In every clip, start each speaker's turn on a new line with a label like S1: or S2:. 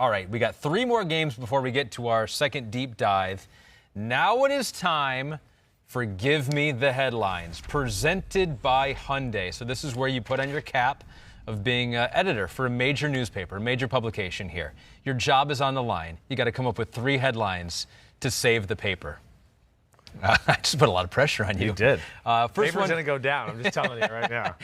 S1: All right, we got 3 more games before we get to our second deep dive. Now it is time for Give Me the Headlines, presented by Hyundai. So this is where you put on your cap of being an editor for a major newspaper, a major publication here. Your job is on the line. You got to come up with 3 headlines to save the paper. I just put a lot of pressure on you.
S2: You did.
S1: Paper's
S2: going to go down. I'm just telling you right now.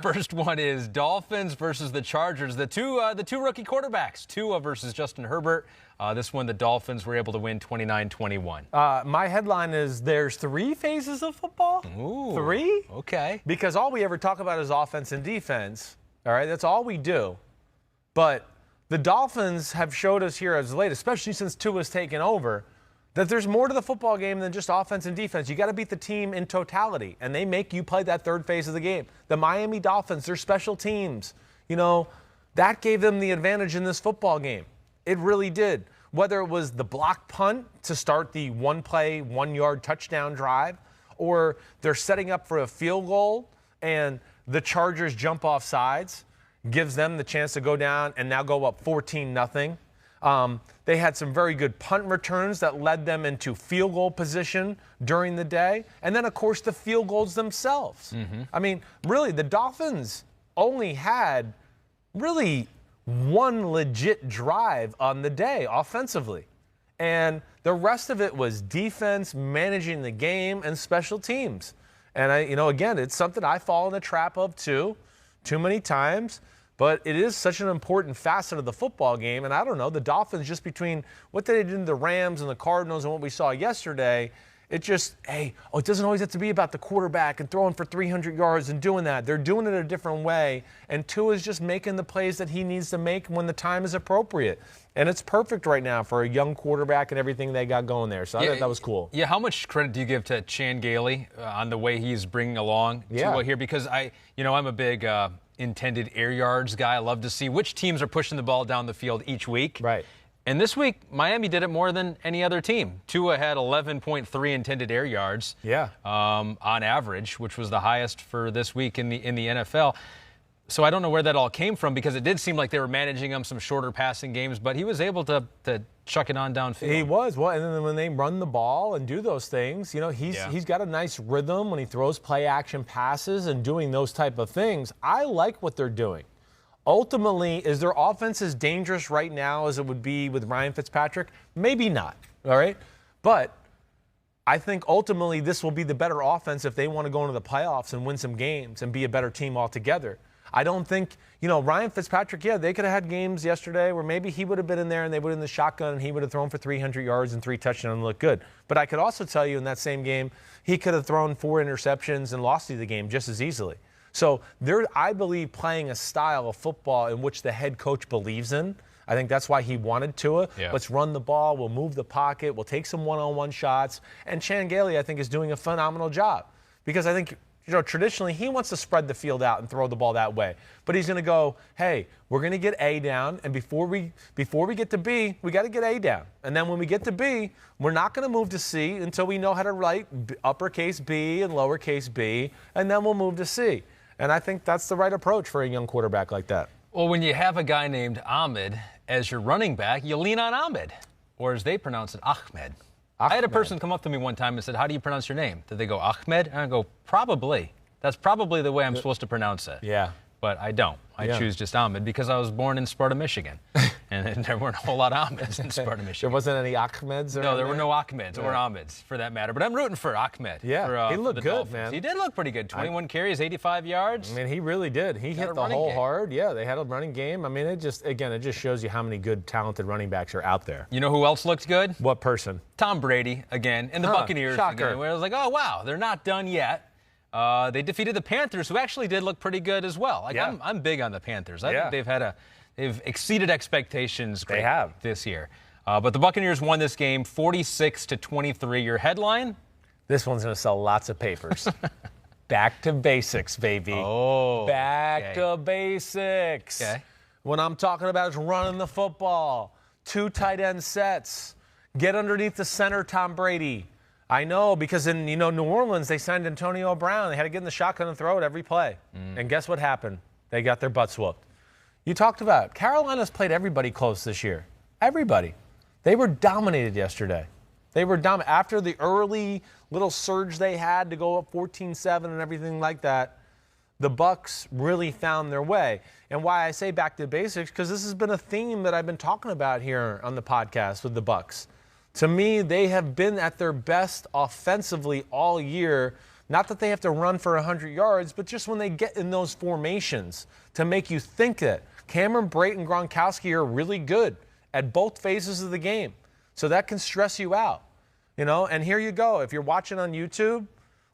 S1: First one is Dolphins versus the Chargers. The two rookie quarterbacks, Tua versus Justin Herbert. This one, the Dolphins were able to win 29-21.
S2: My headline is there's 3 phases of football.
S1: Ooh,
S2: 3?
S1: Okay.
S2: Because all we ever talk about is offense and defense. All right, that's all we do. But the Dolphins have showed us here as late, especially since Tua's taken over, that there's more to the football game than just offense and defense. You got to beat the team in totality, and they make you play that third phase of the game. The Miami Dolphins, their special teams, that gave them the advantage in this football game. It really did. Whether it was the block punt to start the 1-play, 1-yard touchdown drive, or they're setting up for a field goal and the Chargers jump off sides, gives them the chance to go down and now go up 14-0. They had some very good punt returns that led them into field goal position during the day. And then, of course, the field goals themselves. Mm-hmm. I mean, really, the Dolphins only had really one legit drive on the day offensively. And the rest of it was defense, managing the game, and special teams. And, again, it's something I fall in the trap of too many times. But it is such an important facet of the football game. And I don't know, the Dolphins, just between what they did to the Rams and the Cardinals and what we saw yesterday, it just, it doesn't always have to be about the quarterback and throwing for 300 yards and doing that. They're doing it a different way. And Tua is just making the plays that he needs to make when the time is appropriate. And it's perfect right now for a young quarterback and everything they got going there. So I thought that was cool.
S1: Yeah, how much credit do you give to Chan Gailey on the way he's bringing along Tua here? Because I'm a big intended air yards guy. I love to see which teams are pushing the ball down the field each week.
S2: Right.
S1: And this week, Miami did it more than any other team. Tua had 11.3 intended air yards on average, which was the highest for this week in the NFL. So I don't know where that all came from, because it did seem like they were managing him some shorter passing games, but he was able to chuck it on downfield.
S2: He was. Well, and then when they run the ball and do those things, he's got a nice rhythm when he throws play-action passes and doing those type of things. I like what they're doing. Ultimately, is their offense as dangerous right now as it would be with Ryan Fitzpatrick? Maybe not, all right? But I think ultimately this will be the better offense if they want to go into the playoffs and win some games and be a better team altogether. I don't think, Ryan Fitzpatrick, they could have had games yesterday where maybe he would have been in there and they would have in the shotgun and he would have thrown for 300 yards and 3 touchdowns and looked good. But I could also tell you in that same game, he could have thrown 4 interceptions and lost you the game just as easily. So they're, I believe, playing a style of football in which the head coach believes in. I think that's why he wanted Tua.
S1: Yeah.
S2: Let's run the ball. We'll move the pocket. We'll take some one-on-one shots. And Chan Gailey, I think, is doing a phenomenal job. Because I think, traditionally he wants to spread the field out and throw the ball that way. But he's going to go, hey, we're going to get A down. And before we get to B, we got to get A down. And then when we get to B, we're not going to move to C until we know how to write uppercase B and lowercase b. And then we'll move to C. And I think that's the right approach for a young quarterback like that.
S1: Well, when you have a guy named Ahmed as your running back, you lean on Ahmed, or as they pronounce it, Ahmed. I had a person come up to me one time and said, how do you pronounce your name? Did they go Ahmed? And I go, probably. That's probably the way I'm supposed to pronounce it.
S2: Yeah.
S1: But I don't. I choose just Ahmed because I was born in Sparta, Michigan. And there weren't a whole lot of Ahmeds in Sparta, Michigan.
S2: There wasn't any Ahmeds?
S1: No, there were no Ahmeds or Ahmeds for that matter. But I'm rooting for Ahmed.
S2: Yeah, he looked good,
S1: Dolphins.
S2: man.
S1: He did look pretty good. 21 carries, 85 yards.
S2: I mean, he really did. He hit the hole hard. Yeah, they had a running game. I mean, it just shows you how many good, talented running backs are out there.
S1: You know who else looked good?
S2: What person?
S1: Tom Brady again, and the Buccaneers
S2: shocker.
S1: again. Where I was like, oh, wow, they're not done yet. They defeated the Panthers, who actually did look pretty good as well. I'm big on the Panthers. I think they've exceeded expectations.
S2: They have
S1: this year. But the Buccaneers won this game 46-23. Your headline?
S2: This one's going to sell lots of papers. Back to basics, baby.
S1: Oh,
S2: back to basics.
S1: Okay.
S2: What I'm talking about is running the football. 2 tight end sets. Get underneath the center, Tom Brady. I know, because in New Orleans, they signed Antonio Brown. They had to get in the shotgun and throw it every play. And guess what happened? They got their butts whooped. You talked about it. Carolina's played everybody close this year. Everybody. They were dominated yesterday. They were dominant. After the early little surge they had to go up 14-7 and everything like that, the Bucs really found their way. And why I say back to basics, because this has been a theme that I've been talking about here on the podcast with the Bucs. To me, they have been at their best offensively all year. Not that they have to run for 100 yards, but just when they get in those formations to make you think that. Cameron Brate and Gronkowski are really good at both phases of the game. So that can stress you out. And here you go. If you're watching on YouTube,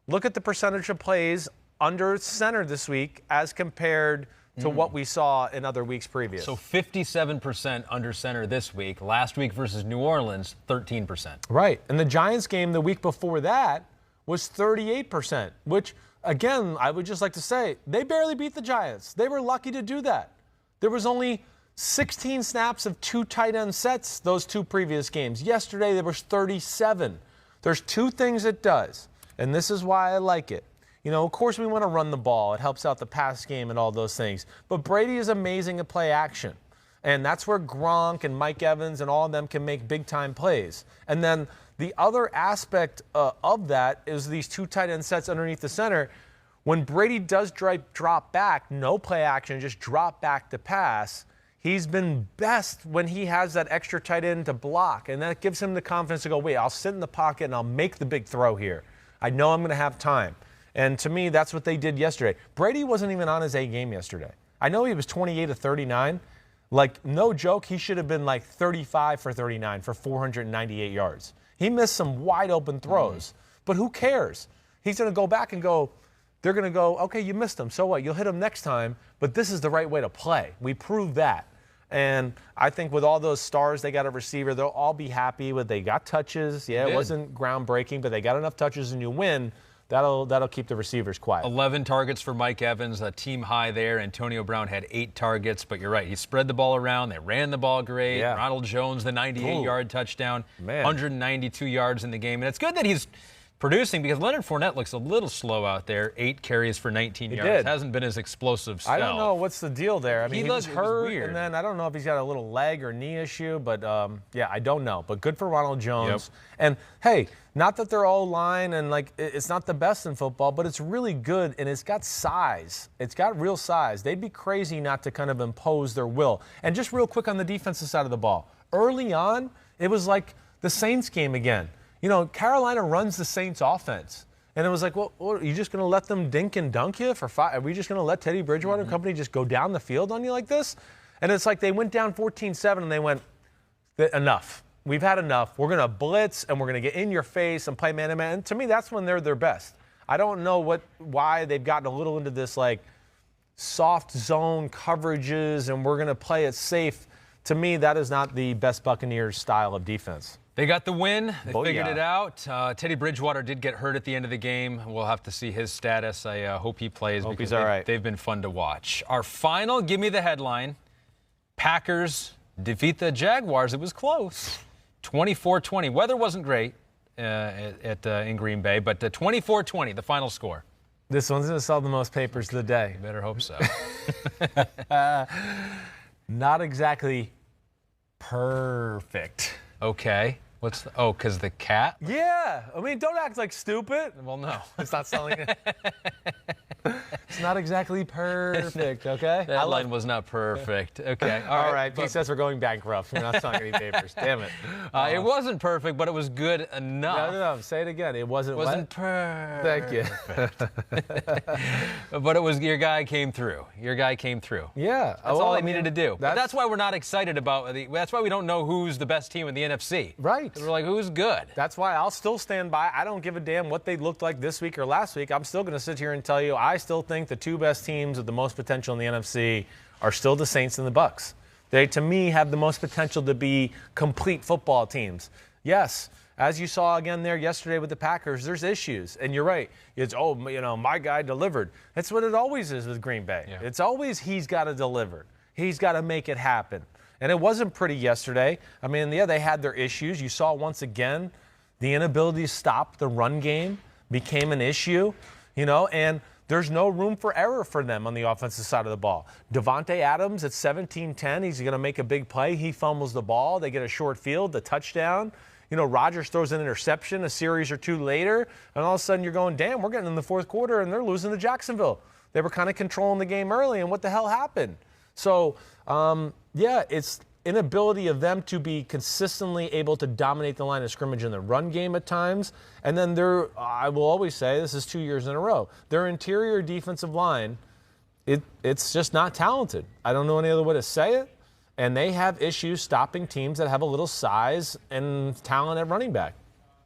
S2: look at the percentage of plays under center this week as compared to what we saw in other weeks previous.
S1: So 57% under center this week. Last week versus New Orleans, 13%.
S2: Right. And the Giants game the week before that was 38%, which, again, I would just like to say, they barely beat the Giants. They were lucky to do that. There was only 16 snaps of 2 tight end sets those 2 previous games. Yesterday, there was 37. There's 2 things it does, and this is why I like it. Of course, we want to run the ball. It helps out the pass game and all those things. But Brady is amazing at play action. And that's where Gronk and Mike Evans and all of them can make big-time plays. And then the other aspect of that is these 2 tight end sets underneath the center. When Brady does drop back, no play action, just drop back to pass, he's been best when he has that extra tight end to block. And that gives him the confidence to go, wait, I'll sit in the pocket and I'll make the big throw here. I know I'm going to have time. And to me, that's what they did yesterday. Brady wasn't even on his A game yesterday. I know he was 28 of 39. Like, no joke, he should have been like 35 for 39 for 498 yards. He missed some wide open throws. But who cares? He's going to go back and go, they're going to go, okay, you missed him. So what? You'll hit him next time. But this is the right way to play. We proved that. And I think with all those stars they got a receiver, they'll all be happy with they got touches. Yeah, it wasn't groundbreaking, but they got enough touches and you win. That'll keep the receivers quiet.
S1: 11 targets for Mike Evans, a team high there. Antonio Brown had 8 targets, but you're right. He spread the ball around. They ran the ball great.
S2: Yeah.
S1: Ronald Jones, the 98-yard touchdown,
S2: Man.
S1: 192 yards in the game. And it's good that he's producing because Leonard Fournette looks a little slow out there. 8 carries for 19 yards.
S2: Did.
S1: Hasn't been as explosive
S2: I don't know what's the deal there. I mean, he was hurt,
S1: weird.
S2: and then I don't know if he's got a little leg or knee issue, but yeah, I don't know. But good for Ronald Jones.
S1: Yep.
S2: And hey, not that they're all line and like it's not the best in football, but it's really good and it's got size. It's got real size. They'd be crazy not to kind of impose their will. And just real quick on the defensive side of the ball. Early on, it was like the Saints game again. Carolina runs the Saints offense. And it was like, well, are you just going to let them dink and dunk you for 5? Are we just going to let Teddy Bridgewater and company just go down the field on you like this? And it's like they went down 14-7 and they went, enough. We've had enough. We're going to blitz and we're going to get in your face and play man-to-man. And to me, that's when they're their best. I don't know why they've gotten a little into this like soft zone coverages and we're going to play it safe. To me, that is not the best Buccaneers style of defense.
S1: They got the win. They figured
S2: yeah.
S1: it out. Teddy Bridgewater did get hurt at the end of the game. We'll have to see his status. I hope he plays
S2: Hope
S1: because
S2: he's all right.
S1: They've been fun to watch. Our final, give me the headline. Packers defeat the Jaguars. It was close. 24-20. Weather wasn't great in Green Bay, but 24-20, the final score.
S2: This one's going to sell the most papers of the day.
S1: You better hope so.
S2: Not exactly perfect.
S1: Okay. Because the cat?
S2: Yeah. I mean, don't act like stupid.
S1: Well, no.
S2: It's not selling it. It's not exactly perfect, okay?
S1: That line was not perfect. Okay.
S2: All right. He says we're going bankrupt. We're not selling any papers. Damn it.
S1: It wasn't perfect, but it was good enough.
S2: No. Say it again. It wasn't
S1: perfect.
S2: Thank you.
S1: But it was your guy came through.
S2: Yeah.
S1: That's all he needed to do. But that's why we're not excited about that's why we don't know who's the best team in the NFC.
S2: Right.
S1: We're like, who's good?
S2: That's why I'll still stand by. I don't give a damn what they looked like this week or last week. I'm still going to sit here and tell you I still think the 2 best teams with the most potential in the NFC are still the Saints and the Bucs. They, to me, have the most potential to be complete football teams. Yes, as you saw again there yesterday with the Packers, there's issues. And you're right. It's, my guy delivered. That's what it always is with Green Bay. Yeah. It's always he's got to deliver. He's got to make it happen. And it wasn't pretty yesterday. I mean, yeah, they had their issues. You saw once again the inability to stop the run game became an issue, and There's no room for error for them on the offensive side of the ball. Devontae Adams at 17-10, he's going to make a big play. He fumbles the ball. They get a short field, the touchdown. You know, Rodgers throws an interception a series or two later, and all of a sudden you're going, damn, we're getting in the fourth quarter, and they're losing to Jacksonville. They were kind of controlling the game early, and what the hell happened? So, yeah, it's inability of them to be consistently able to dominate the line of scrimmage in the run game at times. And then I will always say, this is 2 years in a row, their interior defensive line, it's just not talented. I don't know any other way to say it. And they have issues stopping teams that have a little size and talent at running back.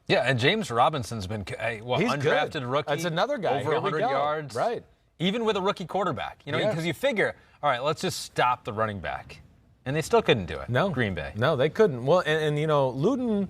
S1: Yeah, and James Robinson's been
S2: He's
S1: undrafted
S2: good.
S1: rookie.
S2: That's another guy.
S1: Over
S2: Here we
S1: 100
S2: go.
S1: yards.
S2: Right.
S1: Even with a rookie quarterback. You know,
S2: Yeah.
S1: because you figure, all right, let's just stop the running back. And they still couldn't do it.
S2: No.
S1: Green Bay.
S2: No, they couldn't. Well, and you know, Luton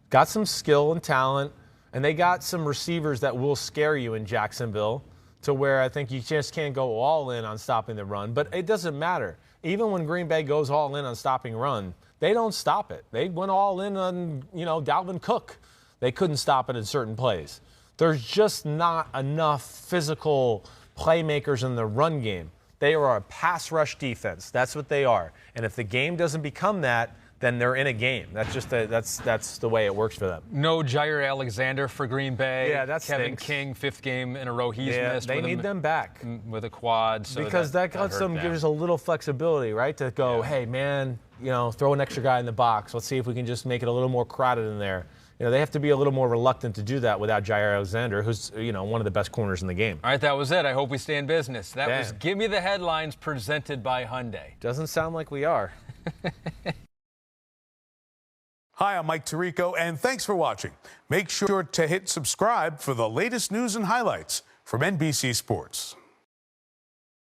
S2: got some skill and talent, and they got some receivers that will scare you in Jacksonville to where I think you just can't go all in on stopping the run. But it doesn't matter. Even when Green Bay goes all in on stopping run, they don't stop it. They went all in on, you know, Dalvin Cook. They couldn't stop it in certain plays. There's just not enough physical playmakers in the run game. They are a pass rush defense. That's what they are. And if the game doesn't become that, then they're in a game. That's just that's the way it works for them.
S1: No Jair Alexander for Green Bay.
S2: Yeah, that
S1: Kevin
S2: stinks.
S1: King, 5th game in a row he's missed.
S2: They need them back.
S1: With a quad. So
S2: Because that lets them give us a little flexibility, right? To go, hey, man, you know, throw an extra guy in the box. Let's see if we can just make it a little more crowded in there. You know, they have to be a little more reluctant to do that without Jair Alexander, who's, you know, one of the best corners in the game.
S1: All right, that was it. I hope we stay in business. That
S2: Damn.
S1: was Give Me the Headlines presented by Hyundai.
S2: Doesn't sound like we are.
S3: Hi, I'm Mike Tirico, and thanks for watching. Make sure to hit subscribe for the latest news and highlights from NBC Sports.